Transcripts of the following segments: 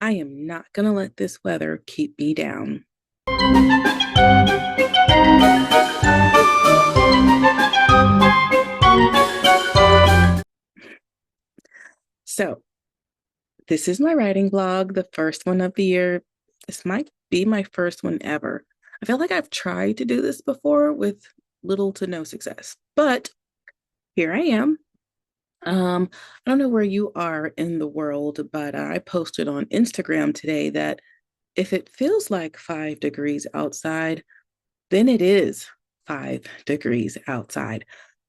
I am not going to let this weather keep me down. So, this is my writing blog, the first one of the year. This might be my first one ever. I feel like I've tried to do this before with little to no success, but here I am. I don't know where you are in the world, but I posted on Instagram today that if it feels like 5 degrees outside, then it is 5 degrees outside.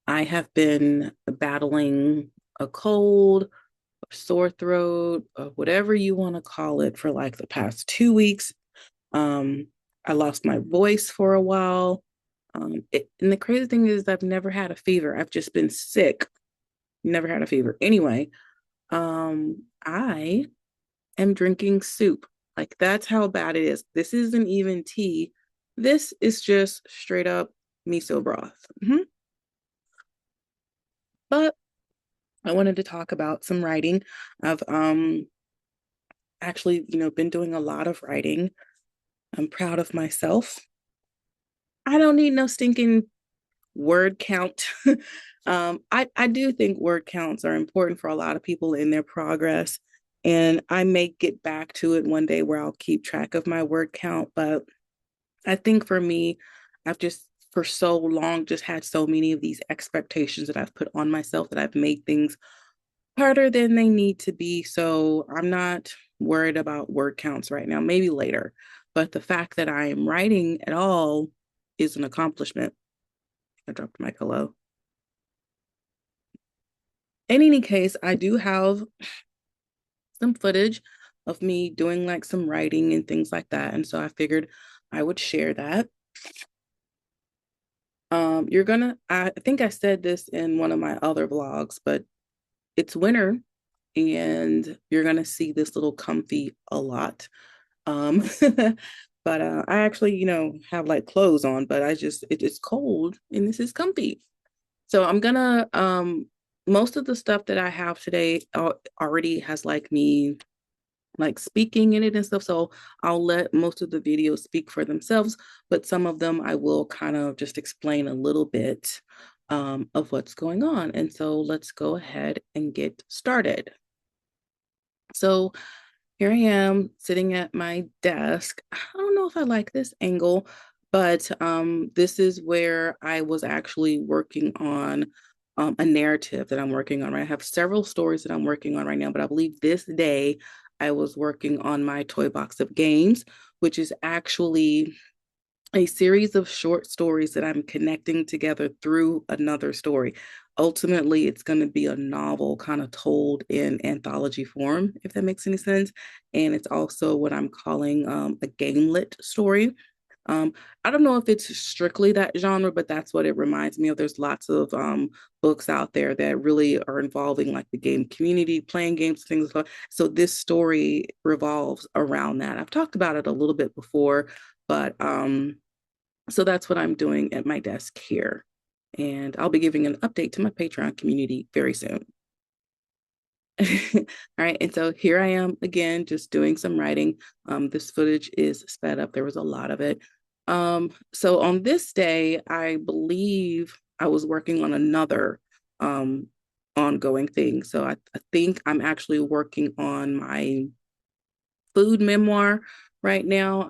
I have been battling a cold, a sore throat, or whatever you want to call it, for like the past 2 weeks. Um, I lost my voice for a while. And the crazy thing is, I've never had a fever. I've just been sick, never had a fever. Anyway, I am drinking soup. Like, that's how bad it is. This isn't even tea. This is just straight up miso broth. But I wanted to talk about some writing. I've actually, been doing a lot of writing. I'm proud of myself. I don't need no stinking word count. I do think word counts are important for a lot of people in their progress. And I may get back to it one day where I'll keep track of my word count. But I think for me, I've just for so long just had so many of these expectations that I've put on myself that I've made things harder than they need to be. So I'm not worried about word counts right now, maybe later. But the fact that I am writing at all is an accomplishment. I dropped my pillow. In any case, I do have some footage of me doing like some writing and things like that. And so I figured I would share that. I think I said this in one of my other vlogs, but it's winter and you're gonna see this little comfy a lot. Um, but I actually, have like clothes on, but it's cold and this is comfy. So I'm gonna most of the stuff that I have today already has like me like speaking in it and stuff. So I'll let most of the videos speak for themselves, but some of them I will kind of just explain a little bit of what's going on. And so let's go ahead and get started. So here I am sitting at my desk. I don't know if I like this angle, but this is where I was actually working on a narrative that I'm working on. Right? I have several stories that I'm working on right now, but I believe this day I was working on my toy box of games, which is actually a series of short stories that I'm connecting together through another story. Ultimately, it's going to be a novel kind of told in anthology form, if that makes any sense. And it's also what I'm calling a gamelit story. Um, I don't know if it's strictly that genre, but that's what it reminds me of. There's lots of books out there that really are involving like the game community, playing games, things like that. So this story revolves around that. I've talked about it a little bit before, but so that's what I'm doing at my desk here. And I'll be giving an update to my Patreon community very soon. All right. And so here I am again, just doing some writing. This footage is sped up. There was a lot of it. So on this day, I believe I was working on another um, ongoing thing. So I think I'm actually working on my food memoir right now.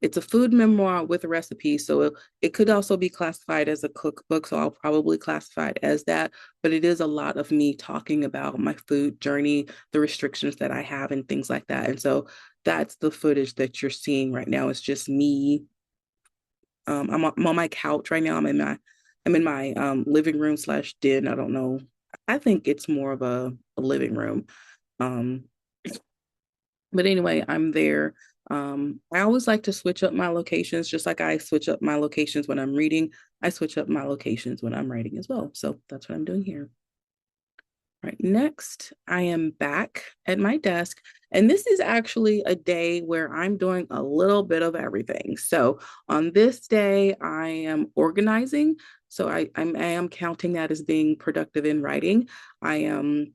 It's a food memoir with a recipe, so it could also be classified as a cookbook, so I'll probably classify it as that. But it is a lot of me talking about my food journey, the restrictions that I have, and things like that. And so that's the footage that you're seeing right now. It's just me. I'm on my couch right now. I'm in my living room slash den. I don't know. I think it's more of a living room. Um, but anyway, I'm there. I always like to switch up my locations, just like I switch up my locations when I'm reading. I switch up my locations when I'm writing as well. So that's what I'm doing here. All right, next, I am back at my desk, and this is actually a day where I'm doing a little bit of everything. So on this day, I am organizing. So I am counting that as being productive in writing. I am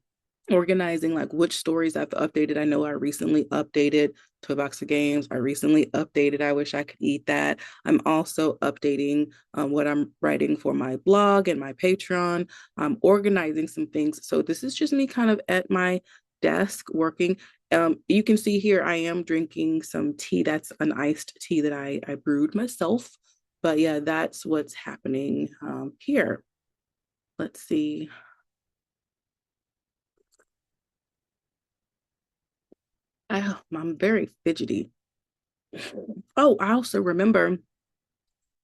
organizing like which stories I've updated. I know I recently updated Toy Box of Games. I recently updated I Wish I Could Eat That. I'm also updating what I'm writing for my blog and my Patreon. I'm organizing some things. So this is just me kind of at my desk working. You can see here I am drinking some tea. That's an iced tea that I brewed myself. But yeah, that's what's happening here. Let's see. I'm very fidgety. Oh, I also remember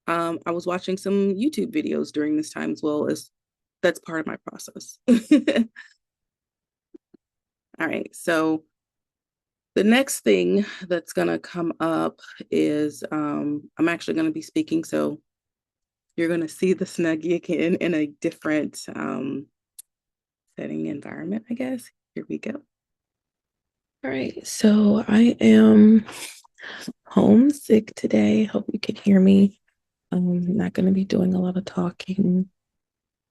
I was watching some YouTube videos during this time as well as that's part of my process. All right. So the next thing that's going to come up is I'm actually going to be speaking. So you're going to see the Snuggie again in a different setting environment, I guess. Here we go. All right. So I am homesick today. Hope you can hear me. I'm not going to be doing a lot of talking.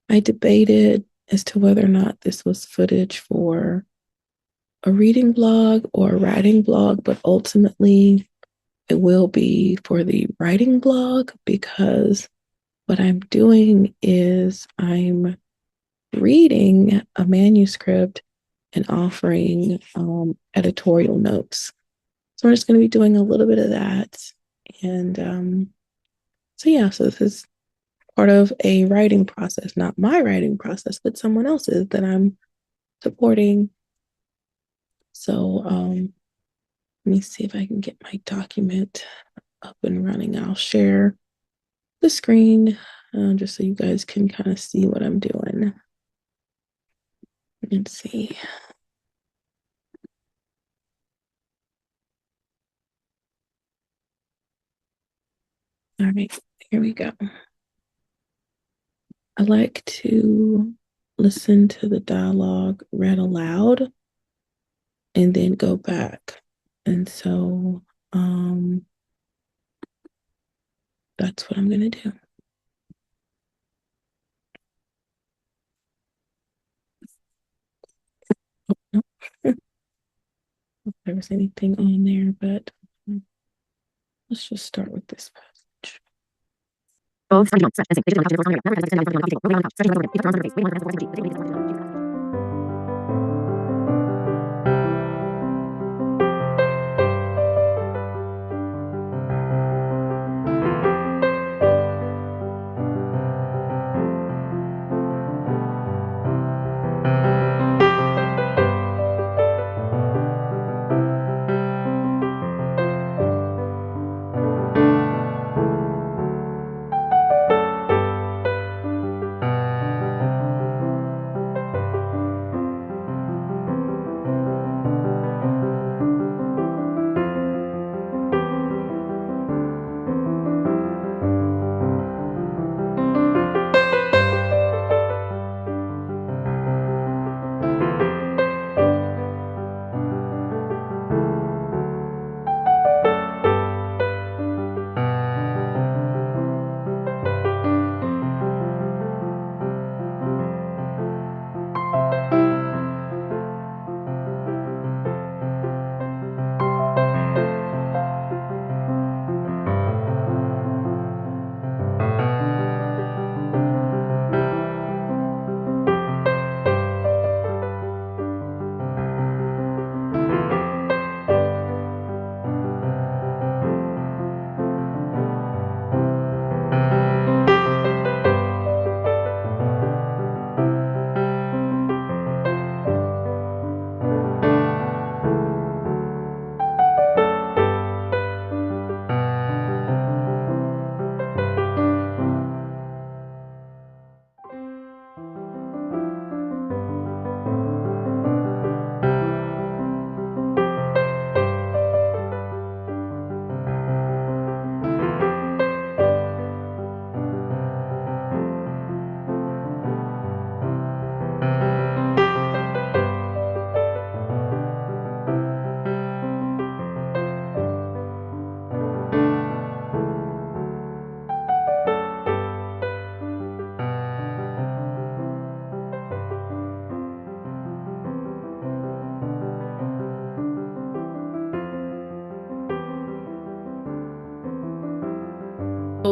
I debated as to whether or not this was footage for a reading blog or a writing blog, but ultimately it will be for the writing blog because what I'm doing is I'm reading a manuscript and offering editorial notes. So I'm just going to be doing a little bit of that. And so this is part of a writing process, not my writing process, but someone else's that I'm supporting. So let me see if I can get my document up and running. I'll share the screen just so you guys can kind of see what I'm doing. Let's see. All right, here we go. I like to listen to the dialogue read aloud and then go back. And so that's what I'm going to do. Oh, no. If there was anything on there, but let's just start with this passage.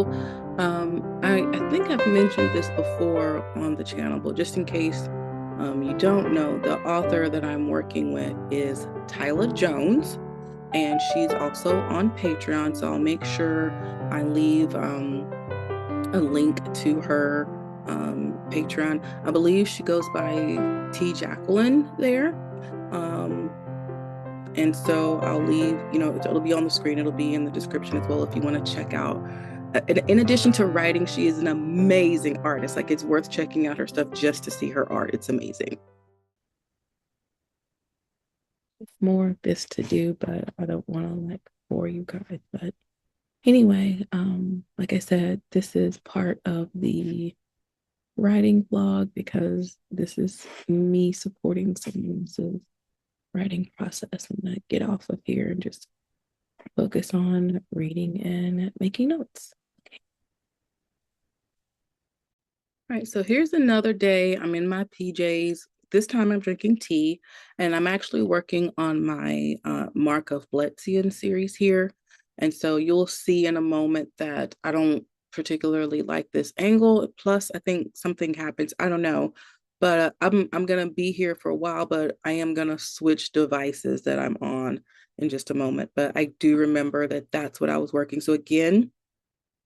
So I think I've mentioned this before on the channel, but just in case you don't know, the author that I'm working with is Tyla Jones, and she's also on Patreon. So I'll make sure I leave a link to her Patreon. I believe she goes by T. Jacqueline there. Um, and so I'll leave, it'll be on the screen, it'll be in the description as well if you want to check out. In addition to writing, she is an amazing artist. Like, it's worth checking out her stuff just to see her art. It's amazing. More of this to do, but I don't want to like bore you guys. But anyway, like I said, this is part of the writing vlog because this is me supporting someone else's writing process. I'm gonna get off of here and just focus on reading and making notes. Okay. All right, so here's another day. I'm in my PJs. This time I'm drinking tea, and I'm actually working on my Mark of Bletzian series here. And so you'll see in a moment that I don't particularly like this angle. Plus, I think something happens. I don't know, but I'm gonna be here for a while. But I am gonna switch devices that I'm on in just a moment. But I do remember that that's what I was working. So again,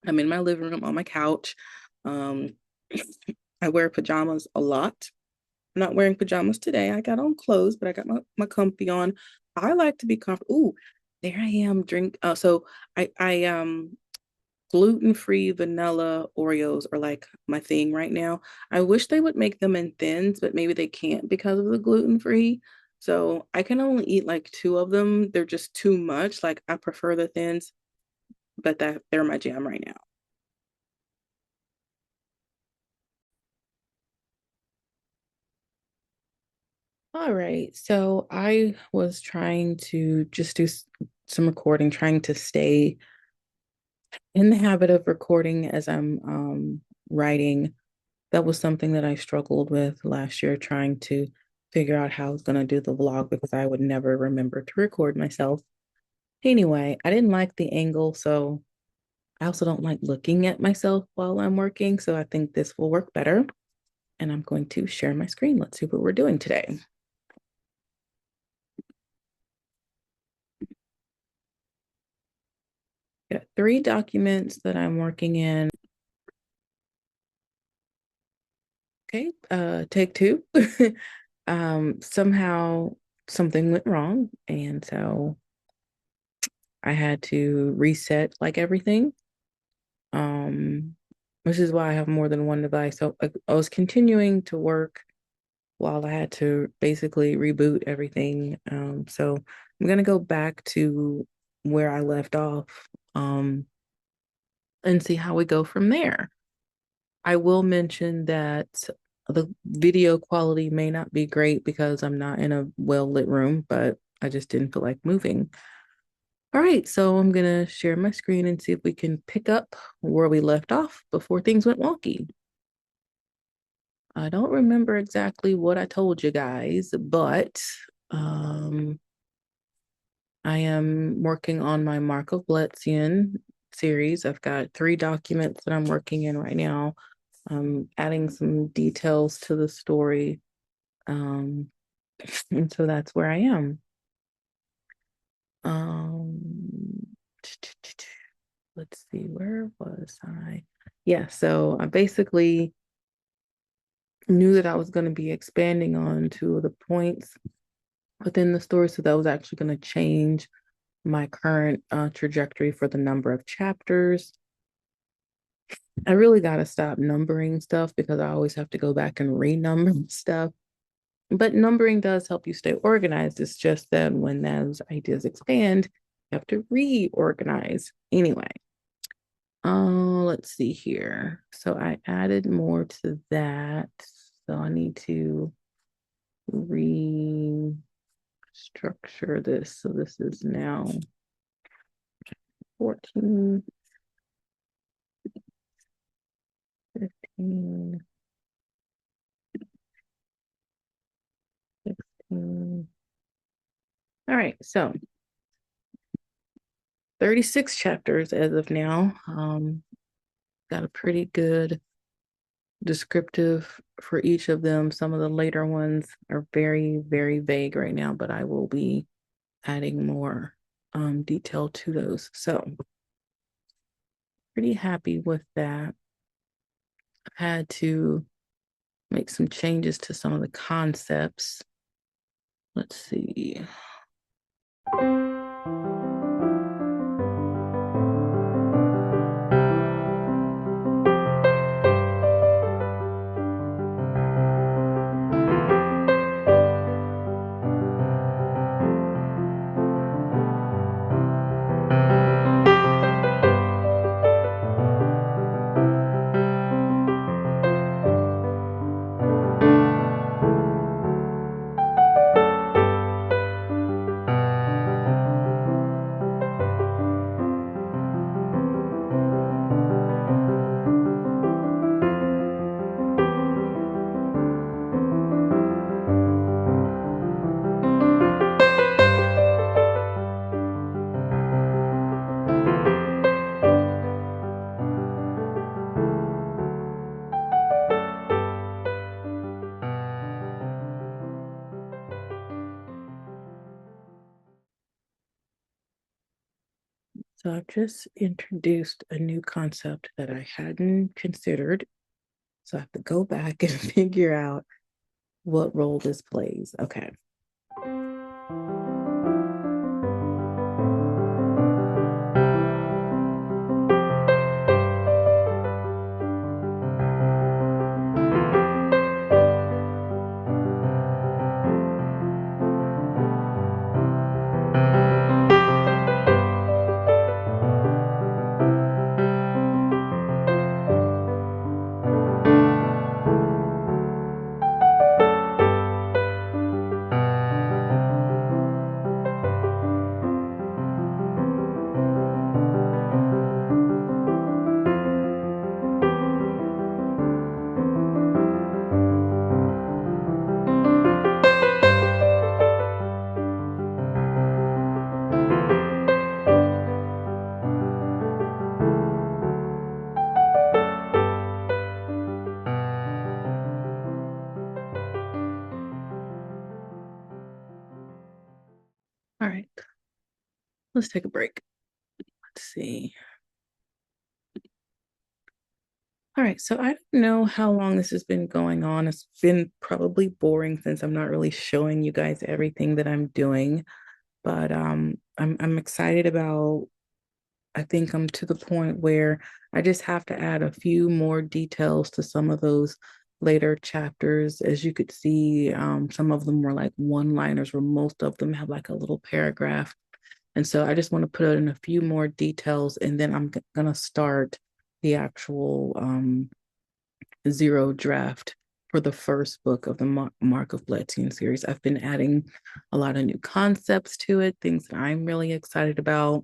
I'm in my living room on my couch. Um, I wear pajamas a lot. I'm not wearing pajamas today. I got on clothes, but I got my comfy on. I like to be comfortable. Ooh, there I am. Drink. So I gluten-free vanilla Oreos are like my thing right now. I wish they would make them in thins, but maybe they can't because of the gluten-free. So I can only eat like two of them. They're just too much. Like, I prefer the thins, but they're my jam right now. All right. So I was trying to just do some recording, trying to stay in the habit of recording as I'm writing. That was something that I struggled with last year, trying to figure out how I was going to do the vlog because I would never remember to record myself. Anyway, I didn't like the angle, so I also don't like looking at myself while I'm working. So I think this will work better. And I'm going to share my screen. Let's see what we're doing today. Got three documents that I'm working in. Okay, take two. Somehow something went wrong, and so I had to reset like everything. Um, which is why I have more than one device. So I was continuing to work while I had to basically reboot everything. So I'm gonna go back to where I left off, and see how we go from there. I will mention that the video quality may not be great because I'm not in a well-lit room, but I just didn't feel like moving. All right, so I'm gonna share my screen and see if we can pick up where we left off before things went wonky. I don't remember exactly what I told you guys, but um, I am working on my Mark of Bletzian series. I've got three documents that I'm working in right now. I'm adding some details to the story. Um, and so that's where I am. Um, let's see, where was I? Yeah, so I basically knew that I was going to be expanding on two of the points within the story. So that was actually going to change my current trajectory for the number of chapters. I really got to stop numbering stuff because I always have to go back and renumber stuff. But numbering does help you stay organized. It's just that when those ideas expand, you have to reorganize. Anyway, let's see here. So I added more to that. So I need to restructure this. So this is now 14, 15, 16. All right, so 36 chapters as of now. got a pretty good descriptive for each of them. Some of the later ones are very, very vague right now, but I will be adding more detail to those. So pretty happy with that. I've had to make some changes to some of the concepts. Let's see. So I've just introduced a new concept that I hadn't considered. So I have to go back and figure out what role this plays. Okay. All right. Let's take a break. Let's see. All right, so I don't know how long this has been going on. It's been probably boring since I'm not really showing you guys everything that I'm doing, but I'm excited about. I think I'm to the point where I just have to add a few more details to some of those later chapters. As you could see, some of them were like one-liners, where most of them have like a little paragraph. And so I just want to put in a few more details, and then I'm gonna start the actual zero draft for the first book of the Mark of Blettian series. I've been adding a lot of new concepts to it, things that I'm really excited about.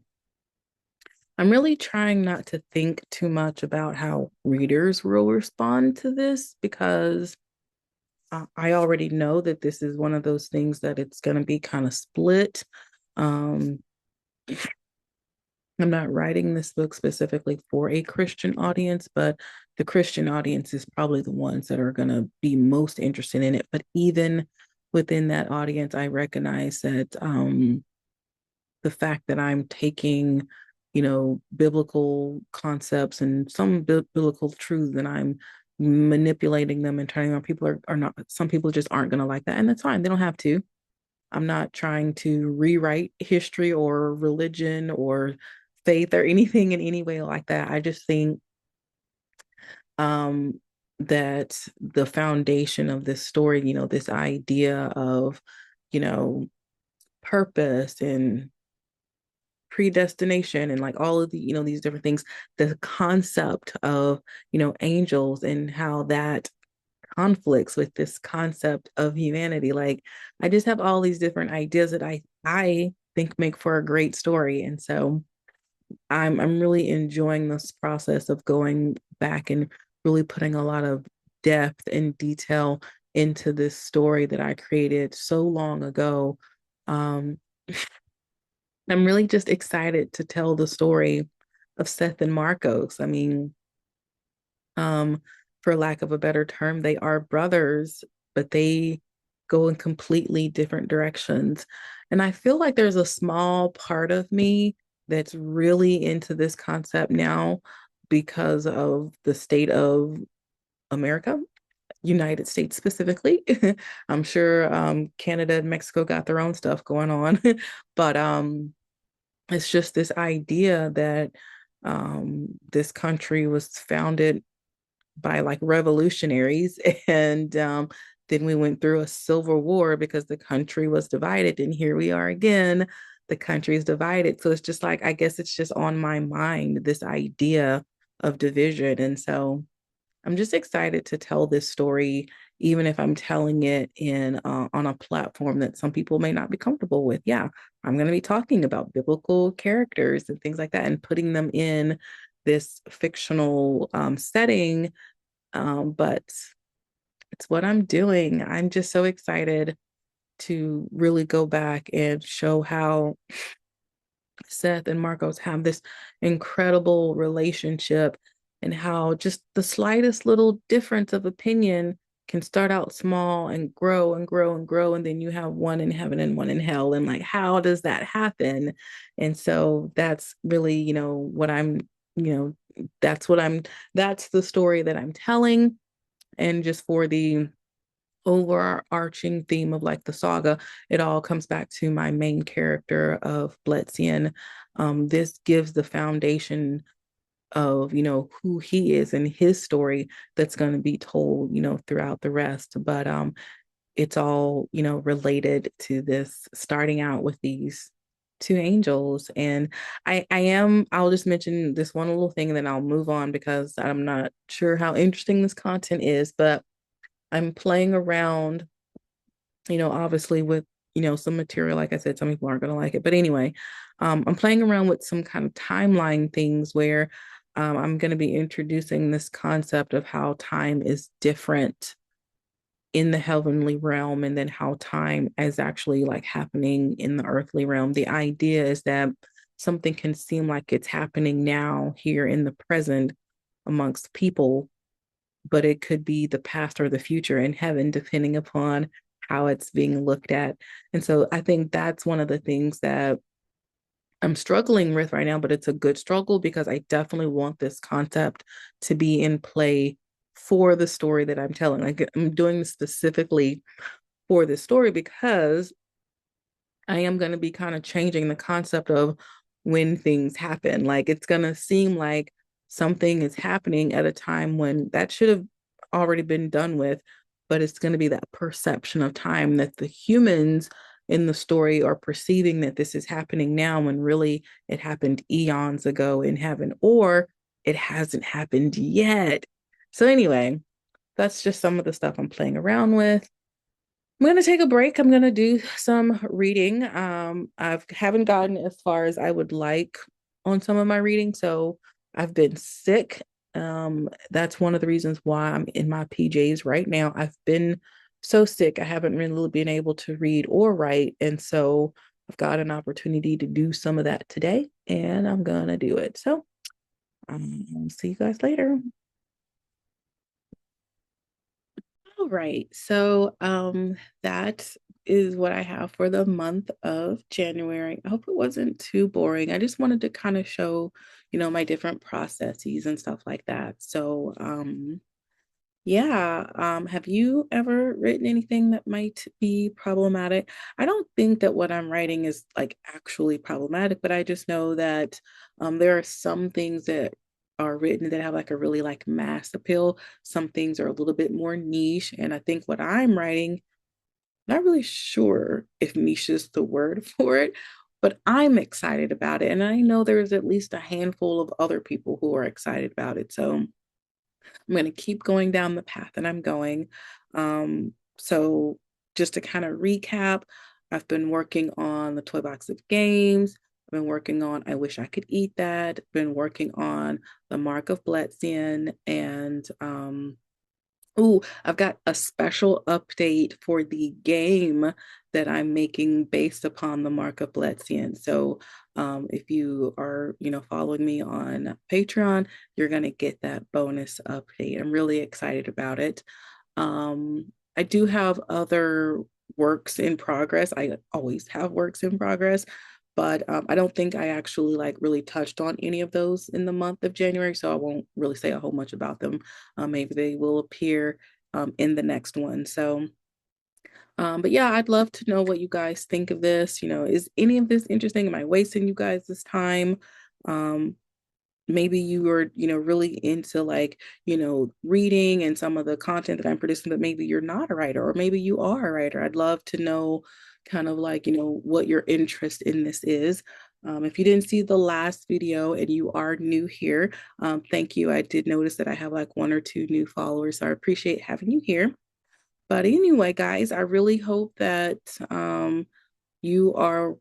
I'm really trying not to think too much about how readers will respond to this, because I already know that this is one of those things that it's going to be kind of split. Um, I'm not writing this book specifically for a Christian audience, but the Christian audience is probably the ones that are going to be most interested in it. But even within that audience, I recognize that the fact that I'm taking, biblical concepts and some biblical truths, and I'm manipulating them and turning on people are not, some people just aren't going to like that. And that's fine. They don't have to. I'm not trying to rewrite history or religion or faith or anything in any way like that. I just think um, that the foundation of this story, this idea of, you know, purpose and predestination and like all of the, these different things, the concept of, angels and how that conflicts with this concept of humanity. Like I just have all these different ideas that I think make for a great story. And so I'm really enjoying this process of going back and really putting a lot of depth and detail into this story that I created so long ago. Um, I'm really just excited to tell the story of Seth and Marcos. I mean, Um, for lack of a better term, they are brothers, but they go in completely different directions. And I feel like there's a small part of me that's really into this concept now because of the state of America, United States specifically. I'm sure Canada and Mexico got their own stuff going on, but it's just this idea that this country was founded by like revolutionaries and then we went through a civil war because the country was divided and here we are again, the country is divided. So it's just like, I guess it's just on my mind, this idea of division. And so I'm just excited to tell this story, even if I'm telling it in on a platform that some people may not be comfortable with. Yeah, I'm going to be talking about biblical characters and things like that, and putting them in this fictional setting. But it's what I'm doing. I'm just so excited to really go back and show how Seth and Marcos have this incredible relationship and how just the slightest little difference of opinion can start out small and grow and grow and grow. And then you have one in heaven and one in hell. And like, how does that happen? And so that's really, what that's what I'm, that's the story that I'm telling. And just for the overarching theme of like the saga, it all comes back to my main character of Bletzian. This gives the foundation of, who he is and his story that's going to be told, throughout the rest. But it's all, related to this starting out with these two angels. And I'll just mention this one little thing and then I'll move on because I'm not sure how interesting this content is, but I'm playing around, obviously with, some material. Like I said, some people aren't going to like it. But anyway, I'm playing around with some kind of timeline things where I'm going to be introducing this concept of how time is different in the heavenly realm and then how time is actually like happening in the earthly realm. The idea is that something can seem like it's happening now here in the present amongst people, but it could be the past or the future in heaven, depending upon how it's being looked at. And so I think that's one of the things that I'm struggling with right now, but it's a good struggle because I definitely want this concept to be in play for the story that I'm telling. Like I'm doing this specifically for this story because I am going to be kind of changing the concept of when things happen. Like it's going to seem like something is happening at a time when that should have already been done with, but it's going to be that perception of time that the humans in the story are perceiving that this is happening now when really it happened eons ago in heaven, or it hasn't happened yet. So, anyway, that's just some of the stuff I'm playing around with. I'm going to take a break. I'm going to do some reading. I haven't gotten as far as I would like on some of my reading. So I've been sick. That's one of the reasons why I'm in my PJs right now. I've been so sick. I haven't really been able to read or write. And so I've got an opportunity to do some of that today, and I'm going to do it. So see you guys later. All right. So that is what I have for the month of January. I hope it wasn't too boring. I just wanted to kind of show, my different processes and stuff like that. So yeah, have you ever written anything that might be problematic? I don't think that what I'm writing is like actually problematic, but I just know that there are some things that are written that have like a really like mass appeal. Some things are a little bit more niche, and I think what I'm writing, not really sure if niche is the word for it, but I'm excited about it, and I know there's at least a handful of other people who are excited about it. So I'm going to keep going down the path that I'm going. So just to kind of recap, I've been working on the toy box of games. I've been working on I Wish I Could Eat That. Been working on the Mark of Bletzian and Ooh, I've got a special update for the game that I'm making based upon the Mark of Bletzian. So, if you are, following me on Patreon, you're gonna get that bonus update. I'm really excited about it. I do have other works in progress. I always have works in progress, but I don't think I actually like really touched on any of those in the month of January, so I won't really say a whole much about them. Maybe they will appear in the next one. So, but yeah, I'd love to know what you guys think of this. Is any of this interesting? Am I wasting you guys this time? Um, Maybe you are, really into like, reading and some of the content that I'm producing, but maybe you're not a writer, or maybe you are a writer. I'd love to know kind of like, what your interest in this is. If you didn't see the last video and you are new here, thank you. I did notice that I have like one or two new followers, so I appreciate having you here. But anyway, guys, I really hope that you are,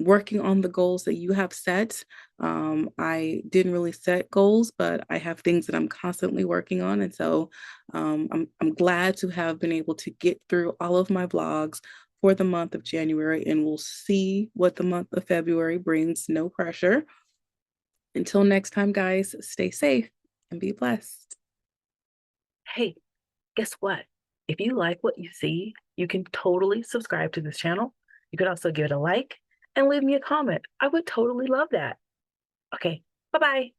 working on the goals that you have set. I didn't really set goals, but I have things that I'm constantly working on. And so I'm glad to have been able to get through all of my vlogs for the month of January, and we'll see what the month of February brings. No pressure. Until next time, guys, stay safe and be blessed. Hey, guess what? If you like what you see, you can totally subscribe to this channel. You could also give it a like and leave me a comment. I would totally love that. Okay, bye bye.